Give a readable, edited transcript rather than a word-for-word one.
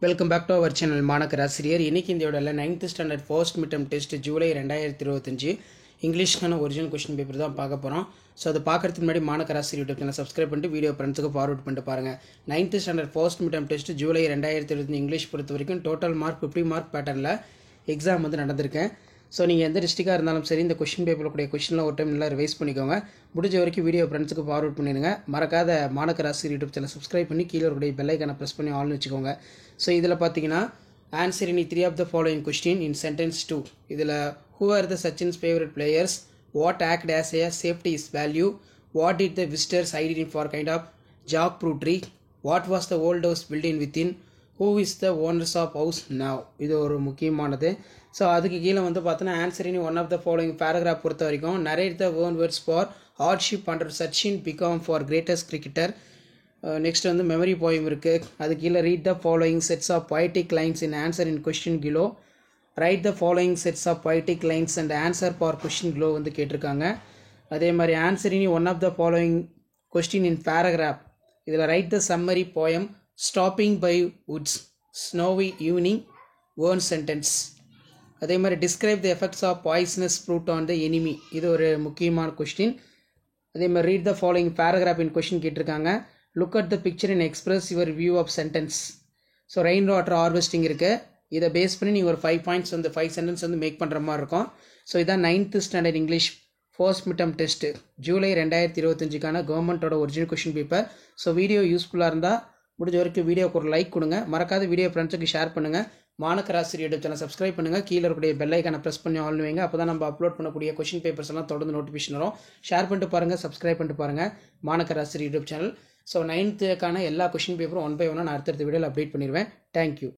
Welcome back to our channel Manakkar Asiriyar. இன்றைக்கி இந்த வீடியோவில் 9th standard first midterm test July 2025 இங்கிலீஷ்க்கான ஒரிஜினல் கொஸ்டின் பேப்பர் தான் பார்க்க போகிறோம். ஸோ அதை பார்க்குறதுக்கு முன்னாடி Manakkar Asiriyar YouTube channel subscribe பண்ணிட்டு வீடியோ ஃப்ரெண்ட்ஸுக்கு ஃபார்வர்ட் பண்ணிட்டு பாருங்கள். 9th standard first midterm test July 2025 English பொறுத்த வரைக்கும் டோட்டல் மார்க் 50 மார்க் பேட்டர்னில் எக்ஸாம் வந்து நடந்திருக்கேன். ஸோ நீங்கள் எந்த டிஸ்ட்ரிக்டாக இருந்தாலும் சரி இந்த கொஸ்டின் பேப்பரில் கூடிய கொஸ்டினில் ஒரு டைம் நல்லா ரிவைஸ் பண்ணிக்கோங்க. முடிஞ்ச வரைக்கும் வீடியோ ஃப்ரெண்ட்ஸுக்கு ஃபார்வர்ட் பண்ணிடுங்க. மறக்காத மாணக்கர் ஆசிரியர் யூடியூப் சேனல் சப்ஸ்கிரைப் பண்ணி கீழே இருக்கக்கூடிய பெல் ஐக்கானை ப்ரெஸ் பண்ணி ஆல்னு வச்சுக்கோங்க. ஸோ இதில் பார்த்தீங்கன்னா answer any 3 of the following question in sentence 2. இதில் who are the Sachin's favourite players, what act as a safety is value, what did the visitors hide in for kind of jack fruit tree, what was the old house built in within, who is the owners of house now. இது ஒரு முக்கியமானது. So அதுக்கு கீழே வந்து பார்த்தோன்னா answer any one of the following paragraph பொறுத்த வரைக்கும் narrate the own words for hardship under Sachin become for greatest cricketer. Next வந்து மெமரி போயம் இருக்குது. அது கீழே read the following sets of poetic lines in answer in question below, write the following sets of poetic lines and answer for question below வந்து கேட்டிருக்காங்க. அதே மாதிரி answer any one of the following question in paragraph. இதில் write the summary poem stopping by woods snowy evening one sentence. அதே மாதிரி describe the effects of poisonous fruit on the enemy. இது ஒரு முக்கியமான கொஸ்டின். அதே மாதிரி read the following paragraph in question கேட்டிருக்காங்க. Look at the picture and express your view of sentence. So rain water harvesting இருக்குது. இதை பேஸ் பண்ணி நீங்கள் ஒரு 5 பாயிண்ட்ஸ் வந்து 5 சென்டென்ஸ் வந்து மேக் பண்ணுற மாதிரி இருக்கும். ஸோ இதான் 9th standard English first midterm test July 2025க்கான கவர்மெண்ட்டோட original question paper. So video யூஸ்ஃபுல்லாக இருந்தால் முடிஞ்ச வரைக்கும் வீடியோக்கு ஒரு லைக் கொடுங்க. மறக்காத வீடியோ ஃப்ரெண்ட்ஸுக்கு ஷேர் பண்ணுங்கள். மாணக்கர் ஆசிரியர் யூடியூப் சேனல் சப்ஸ்கிரைப் பண்ணுங்கள். கீழே இருக்கக்கூடிய பெல் ஐக்கானை ப்ரெஸ் பண்ணி ஆல்னு வைங்க. அப்போ தான் நம்ம அப்லோட் பண்ணக்கூடிய கொஸ்டின் பேப்பர்ஸ் எல்லாம் தொடர்ந்து நோட்டிஃபிகேஷன் வரும். ஷேர் பண்ணிட்டு பாருங்கள், சப்ஸ்கிரைப் பண்ணிட்டு பாருங்கள் மாணக்கர் Asiriyar YouTube channel. So 9th எல்லா கொஸ்டின் பேப்பரும் 1 by 1 நான் அடுத்தடுத்த வீடியோவில் அப்டேட் பண்ணிடுவேன். தேங்க்யூ.